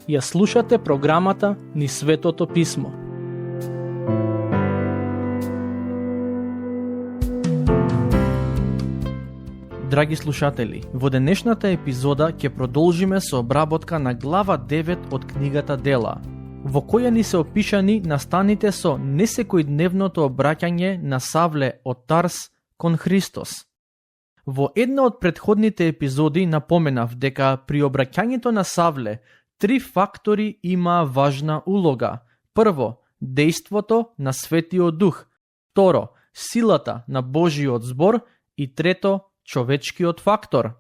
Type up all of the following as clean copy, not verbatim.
Ја слушате програмата Низ Светото Писмо. Драги слушатели, во денешната епизода ќе продолжиме со обработка на глава 9 од книгата Дела, во која ни се опишани настаните со несекојдневното обраќање на Савле од Тарс кон Христос. Во една од претходните епизоди напоменав дека при обраќањето на Савле три фактори има важна улога. Прво, дејството на Светиот Дух. Второ, силата на Божиот збор. И трето, човечкиот фактор.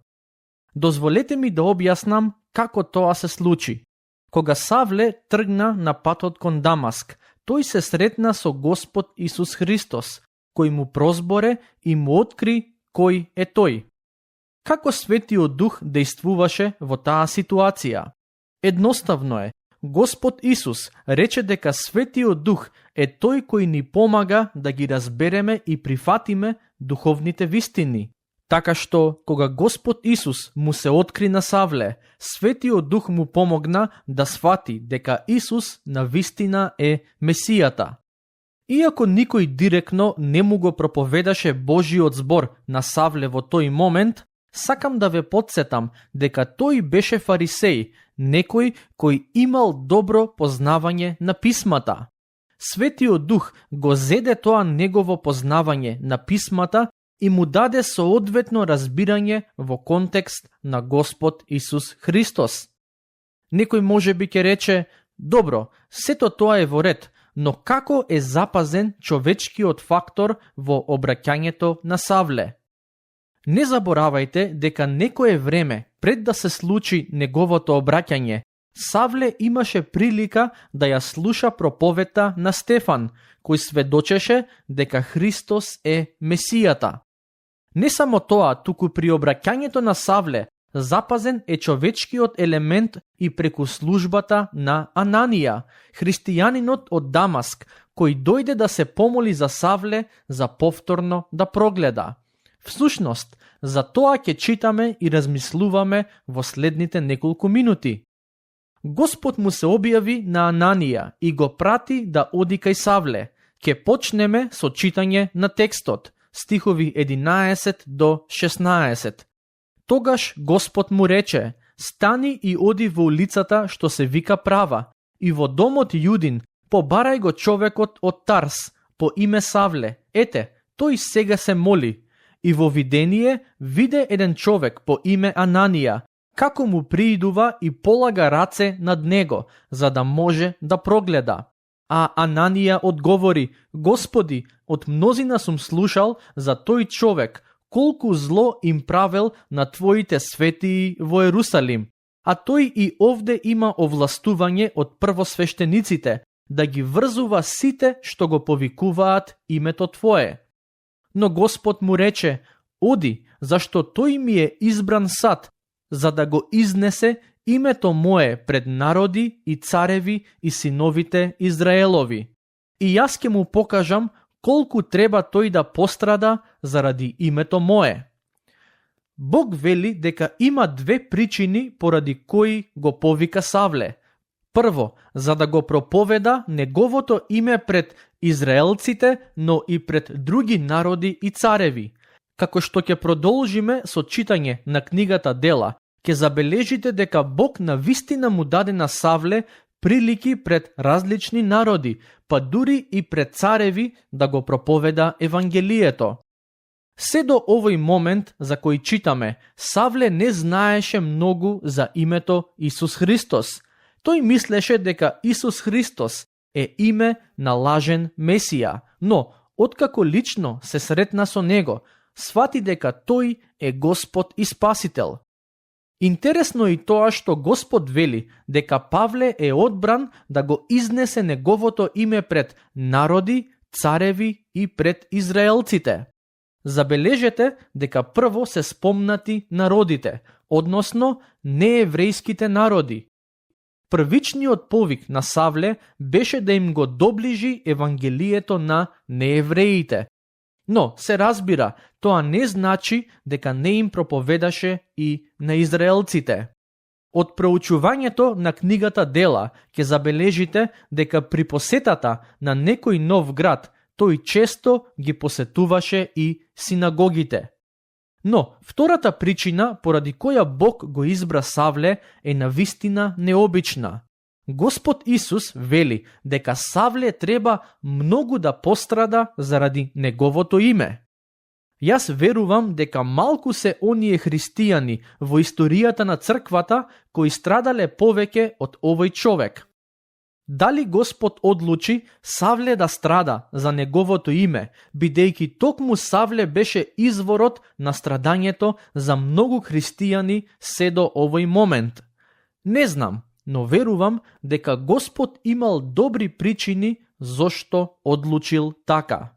Дозволете ми да објаснам како тоа се случи. Кога Савле тргна на патот кон Дамаск, тој се сретна со Господ Исус Христос, кој му прозборе и му откри кој е тој. Како Светиот Дух дејствуваше во таа ситуација? Едноставно е. Господ Исус рече дека Светиот Дух е тој кој ни помага да ги разбереме и прифатиме духовните вистини. Така што, кога Господ Исус му се откри на Савле, Светиот Дух му помогна да сфати дека Исус на вистина е Месијата. Иако никој директно не му го проповедаше Божиот збор на Савле во тој момент, сакам да ве потсетам дека тој беше фарисеј, некој кој имал добро познавање на писмата. Светиот Дух го зеде тоа негово познавање на писмата и му даде соодветно разбирање во контекст на Господ Исус Христос. Некој можеби ќе рече, добро, сето тоа е во ред, но како е запазен човечкиот фактор во обраќањето на Савле? Не заборавајте дека некое време пред да се случи неговото обраќање, Савле имаше прилика да ја слуша проповета на Стефан, кој сведочеше дека Христос е Месијата. Не само тоа, туку при обраќањето на Савле запазен е човечкиот елемент и преку службата на Ананија, христијанинот од Дамаск, кој дојде да се помоли за Савле за повторно да прогледа. Всушност, за тоа ќе читаме и размислуваме во следните неколку минути. Господ му се објави на Ананија и го прати да оди кај Савле. Ќе почнеме со читање на текстот, стихови 11 до 16. Тогаш Господ му рече, стани и оди во улицата што се вика Права, и во домот Јудин побарај го човекот од Тарс, по име Савле. Ете, тој сега се моли. И во видение виде еден човек по име Ананија, како му приидува и полага раце над него, за да може да прогледа. А Ананија одговори, Господи, од мнозина сум слушал за тој човек, колку зло им правел на Твоите светии во Ерусалим, а тој и овде има овластување од првосвештениците, да ги врзува сите што го повикуваат името Твое. Но Господ му рече, оди, зашто тој ми е избран сад, за да го изнесе името мое пред народи и цареви и синовите Израелови. И јас ќе му покажам колку треба тој да пострада заради името мое. Бог вели дека има две причини поради кои го повика Савле. Прво, за да го проповеда неговото име пред израелците, но и пред други народи и цареви. Како што ќе продолжиме со читање на книгата Дела, ќе забележите дека Бог на вистина му даде на Савле прилики пред различни народи, па дури и пред цареви да го проповеда Евангелието. Се до овој момент за кој читаме, Савле не знаеше многу за името Исус Христос. Тој мислеше дека Исус Христос е име на лажен Месија, но откако лично се сретна со него, свати дека тој е Господ и Спасител. Интересно и тоа што Господ вели дека Павле е одбран да го изнесе неговото име пред народи, цареви и пред израелците. Забележете дека прво се спомнати народите, односно нееврејските народи. Првичниот повик на Савле беше да им го доближи Евангелието на неевреите. Но, се разбира, тоа не значи дека не им проповедаше и на израелците. Од проучувањето на книгата Дела ќе забележите дека при посетата на некој нов град тој често ги посетуваше и синагогите. Но, втората причина поради која Бог го избра Савле е навистина необична. Господ Исус вели дека Савле треба многу да пострада заради неговото име. Јас верувам дека малку се оние христијани во историјата на црквата кои страдале повеќе од овој човек. Дали Господ одлучи Савле да страда за неговото име, бидејќи токму Савле беше изворот на страдањето за многу христијани се до овој момент? Не знам, но верувам дека Господ имал добри причини зошто одлучил така.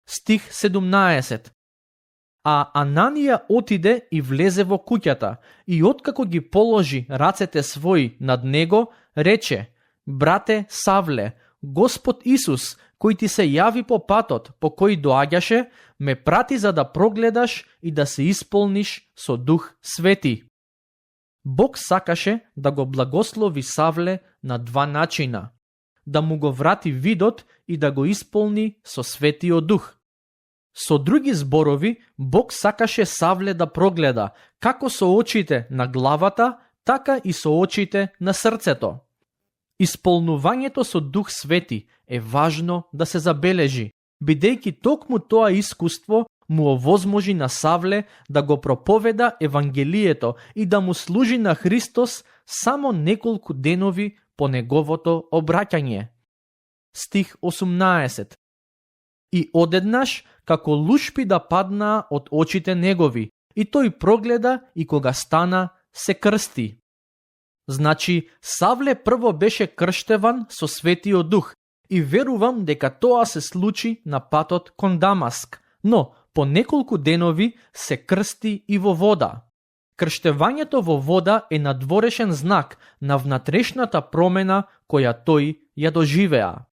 Стих 17. А Ананија отиде и влезе во куќата и откако ги положи рацете своји над него, рече: Брате Савле, Господ Исус, кој ти се јави по патот по кој доаѓаше, ме прати за да прогледаш и да се исполниш со Дух Свети. Бог сакаше да го благослови Савле на два начина: да му го врати видот и да го исполни со Светиот Дух. Со други зборови, Бог сакаше Савле да прогледа како со очите на главата, така и со очите на срцето. Исполнувањето со Дух Свети е важно да се забележи, бидејќи токму тоа искуство му овозможи на Савле да го проповеда Евангелието и да му служи на Христос само неколку денови по неговото обраќање. Стих 18. И одеднаш, како лушпи да паднаа од очите негови, и тој прогледа и кога стана, се крсти. Значи, Савле прво беше крштеван со Светиот Дух и верувам дека тоа се случи на патот кон Дамаск, но по неколку денови се крсти и во вода. Крштевањето во вода е надворешен знак на внатрешната промена која тој ја доживеа.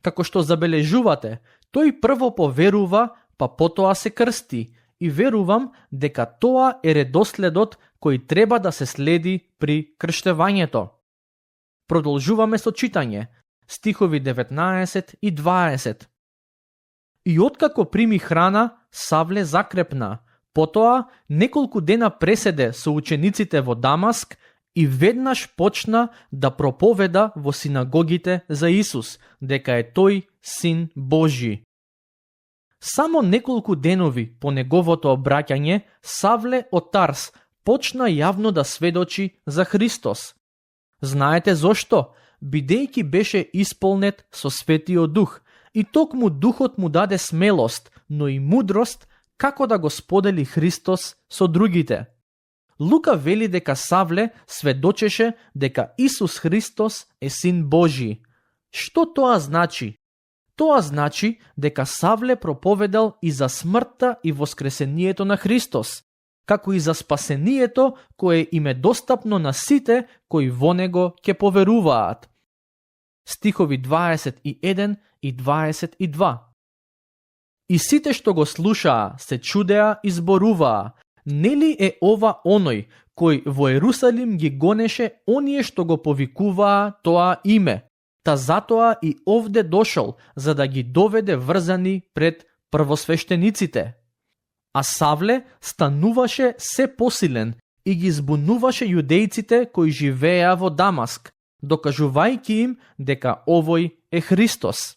Како што забележувате, тој прво поверува, па потоа се крсти, и верувам дека тоа е редоследот кој треба да се следи при крштевањето. Продолжуваме со читање, стихови 19 и 20. И откако прими храна, Савле закрепна, потоа неколку дена преседе со учениците во Дамаск и веднаш почна да проповеда во синагогите за Исус, дека е тој Син Божји. Само неколку денови по неговото обраќање, Савле од Тарс почна јавно да сведочи за Христос. Знаете зошто? Бидејќи беше исполнет со Светиот Дух, и токму Духот му даде смелост, но и мудрост како да го сподели Христос со другите. Лука вели дека Савле сведочеше дека Исус Христос е Син Божји. Што тоа значи? Тоа значи дека Савле проповедал и за смртта и воскресението на Христос, како и за спасението кое им е достапно на сите кои во него ќе поверуваат. Стихови 21 и 22. И сите што го слушаа се чудеа и зборуваа: нели е ова оној кој во Ерусалим ги гонеше оние што го повикуваа тоа име? Та затоа и овде дошол, за да ги доведе врзани пред првосвештениците. А Савле стануваше се посилен и ги збунуваше јудејците кои живееа во Дамаск, докажувајќи им дека овој е Христос.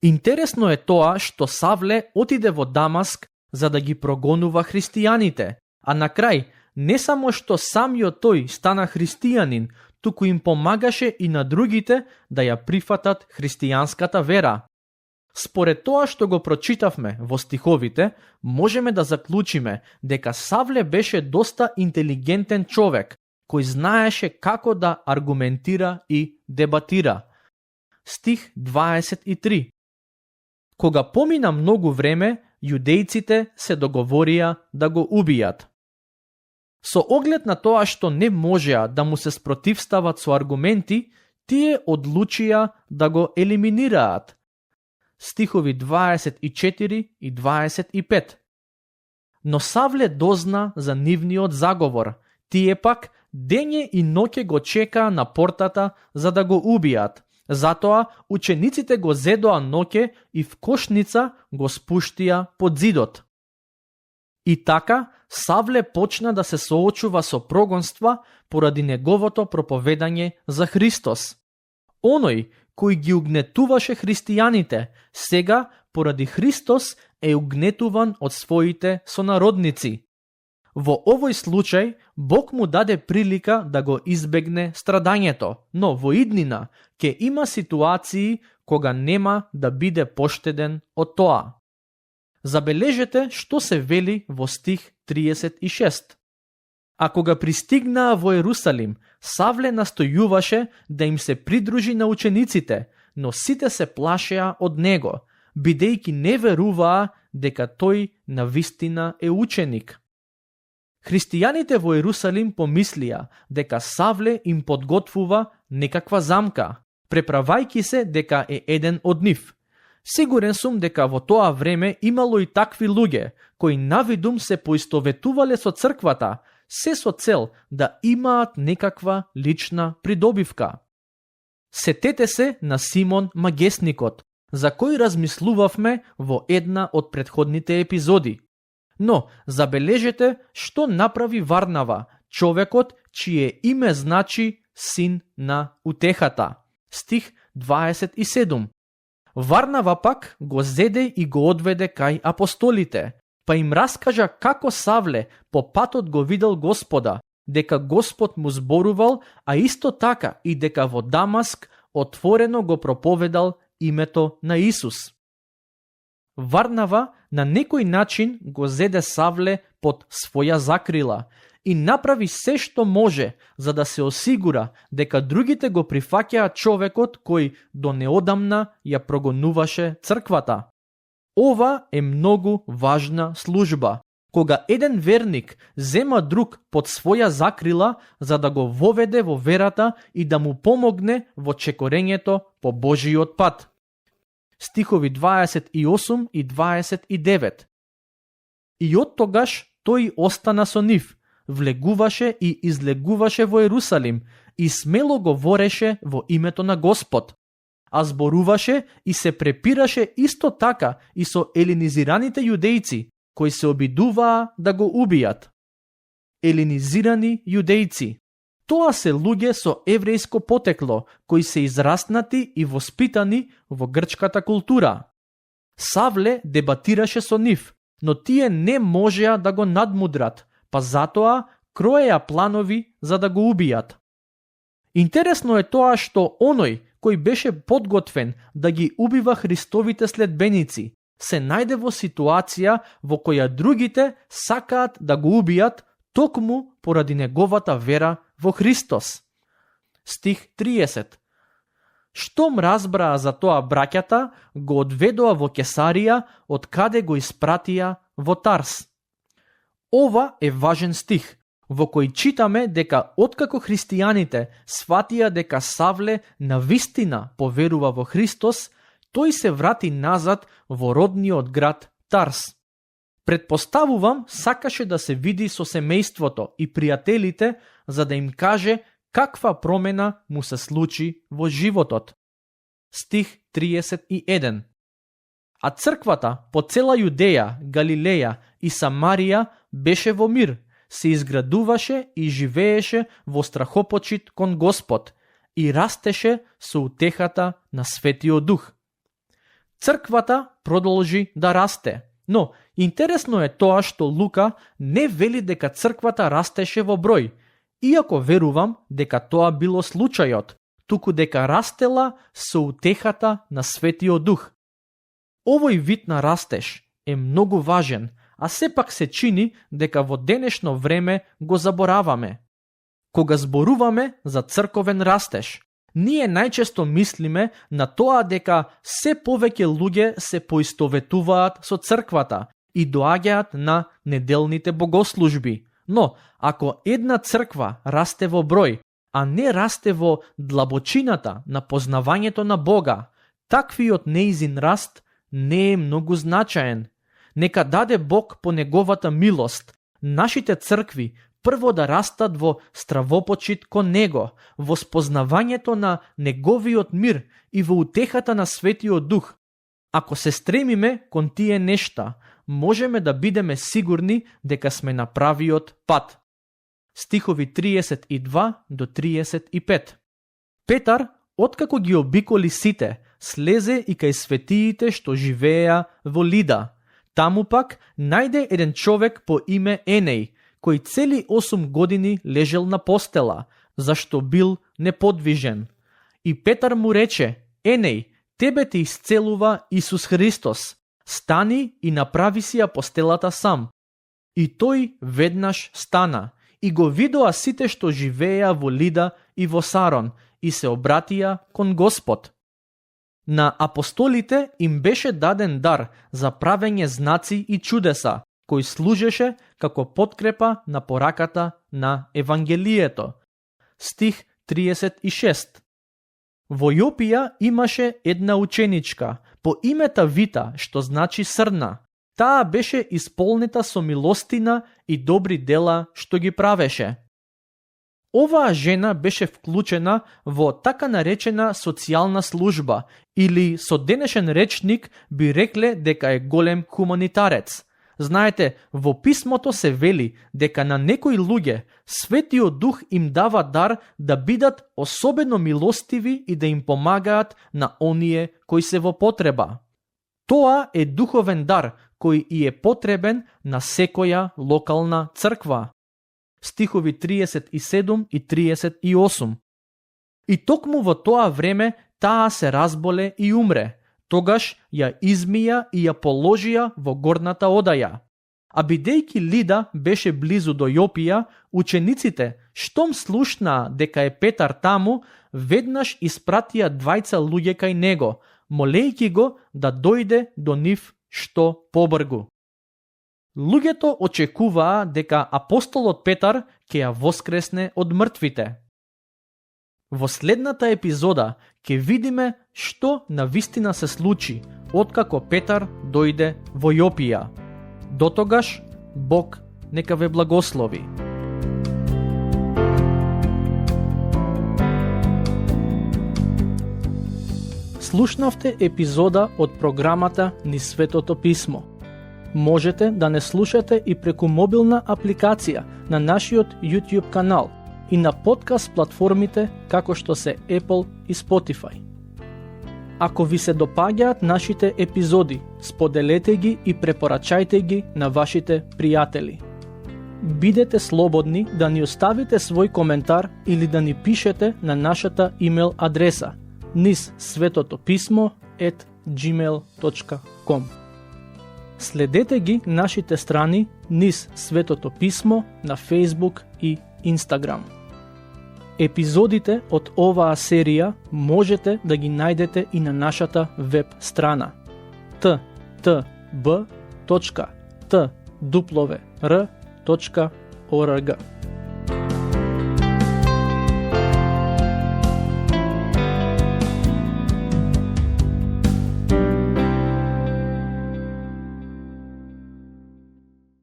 Интересно е тоа што Савле отиде во Дамаск за да ги прогонува христијаните, а на крај не само што самиот тој стана христијанин, туку им помагаше и на другите да ја прифатат христијанската вера. Според тоа што го прочитавме во стиховите, можеме да заклучиме дека Савле беше доста интелигентен човек, кој знаеше како да аргументира и дебатира. Стих 23. Кога помина многу време, јудејците се договорија да го убијат. Со оглед на тоа што не можеа да му се спротивстават со аргументи, тие одлучија да го елиминираат. стихови 24 и 25. Но Савле дозна за нивниот заговор, тие пак дење и ноќе го чекаа на портата за да го убијат. Затоа учениците го зедоа ноќе и в кошница го спуштија под зидот. И така Савле почна да се соочува со прогонства поради неговото проповедање за Христос. Оној кој ги угнетуваше христијаните, сега поради Христос е угнетуван од своите сонародници. Во овој случај Бог му даде прилика да го избегне страдањето, но во иднина ќе има ситуации кога нема да биде поштеден од тоа. Забележете што се вели во стих 36. А кога пристигнаа во Ерусалим, Савле настојуваше да им се придружи на учениците, но сите се плашеа од него, бидејќи не веруваа дека тој навистина е ученик. Христијаните во Ерусалим помислија дека Савле им подготвува некаква замка, преправајќи се дека е еден од нив. Сигурен сум дека во тоа време имало и такви луѓе, кои навидум се поистоветувале со црквата, се со цел да имаат некаква лична придобивка. Сетете се на Симон Магесникот, за кој размислувавме во една од претходните епизоди. Но забележете што направи Варнава, човекот чие име значи син на утехата. Стих 27. Варнава пак го зеде и го одведе кај апостолите, па им раскажа како Савле по патот го видел Господа, дека Господ му зборувал, а исто така и дека во Дамаск отворено го проповедал името на Исус. Варнава на некој начин го зеде Савле под своја закрила и направи се што може за да се осигура дека другите го прифаќаат човекот кој до неодамна ја прогонуваше црквата. Ова е многу важна служба, кога еден верник зема друг под своја закрила за да го воведе во верата и да му помогне во чекорењето по Божиот пат. Стихови 28 и 29. И од тогаш тој остана со нив, влегуваше и излегуваше во Ерусалим и смело говореше во името на Господ, а зборуваше и се препираше исто така и со еленизираните јудејци, кои се обидуваа да го убијат. Еленизирани јудејци. Тоа се луѓе со еврејско потекло, кои се израснати и воспитани во грчката култура. Савле дебатираше со нив, но тие не можеа да го надмудрат, па затоа кроеа планови за да го убијат. Интересно е тоа што оној кој беше подготвен да ги убива Христовите следбеници, се најде во ситуација во која другите сакаат да го убијат токму поради неговата вера во Христос. Стих 30. Штом разбраа за тоа браќата, го одведоа во Кесарија, од каде го испратија во Тарс. Ова е важен стих, во кој читаме дека откако христијаните сватија дека Савле навистина поверува во Христос, тој се врати назад во родниот град Тарс. Предпоставувам, сакаше да се види со семејството и пријателите, за да им каже каква промена му се случи во животот. Стих 31. А црквата по цела Јудеја, Галилеја и Самарија беше во мир, се изградуваше и живееше во страхопочит кон Господ и растеше со утехата на Светиот Дух. Црквата продолжи да расте, но интересно е тоа што Лука не вели дека црквата растеше во број, иако верувам дека тоа било случајот, туку дека растела со утехата на Светиот Дух. Овој вид на растеж е многу важен, а сепак се чини дека во денешно време го забораваме. Кога зборуваме за црковен растеж, ние најчесто мислиме на тоа дека се повеќе луѓе се поистоветуваат со црквата и доаѓаат на неделните богослужби. Но, ако една црква расте во број, а не расте во длабочината на познавањето на Бога, таквиот неизин раст не е многу значаен. Нека даде Бог по неговата милост нашите цркви прво да растат во стравопочит кон Него, во спознавањето на Неговиот мир и во утехата на Светиот Дух. Ако се стремиме кон тие нешта, можеме да бидеме сигурни дека сме на правиот пат. Стихови 32 до 35. Петар, откако ги обиколи сите, слезе и кај светиите што живееа во Лида. Таму пак најде еден човек по име Енеј, кој цели 8 години лежел на постела, зашто бил неподвижен. И Петар му рече: Енеј, тебе ти исцелува Исус Христос. Стани и направи си ја постелата сам. И тој веднаш стана, и го видоа сите што живееа во Лида и во Сарон, и се обратија кон Господ. На апостолите им беше даден дар за правење знаци и чудеса, кој служеше како подкрепа на пораката на Евангелието. Стих 36. Во Јопија имаше една ученичка по име Тавита, што значи срна. Таа беше исполнета со милостина и добри дела што ги правеше. Оваа жена беше вклучена во така наречена социјална служба, или со денешен речник би рекле дека е голем хуманитарец. Знаете, во писмото се вели дека на некои луѓе Светиот Дух им дава дар да бидат особено милостиви и да им помагаат на оние кои се во потреба. Тоа е духовен дар кој и е потребен на секоја локална црква. Стихови 37 и 38. И токму во тоа време таа се разболе и умре. Тогаш ја измија и ја положија во горната одаја. А бидејќи Лида беше близу до Јопија, учениците, штом слушнаа дека е Петар таму, веднаш испратија 2 луѓе кај него, молејќи го да дојде до нив што побргу. Луѓето очекуваа дека апостолот Петар ќе ја воскресне од мртвите. Во следната епизода ќе видиме што навистина се случи откако Петар дојде во Јопија. Дотогаш, Бог нека ве благослови. Слушнавте епизода од програмата Низ Светото Писмо. Можете да не слушате и преку мобилна апликација на нашиот YouTube канал и на подкаст платформите како што се Apple и Spotify. Ако ви се допаѓаат нашите епизоди, споделете ги и препорачајте ги на вашите пријатели. Бидете слободни да ни оставите свој коментар или да ни пишете на нашата имейл адреса nizsvetotopисmo@gmail.com. Следете ги нашите страни Низ Светото Писмо на Facebook и Instagram. Епизодите од оваа серија можете да ги најдете и на нашата веб страна ttb.twr.org.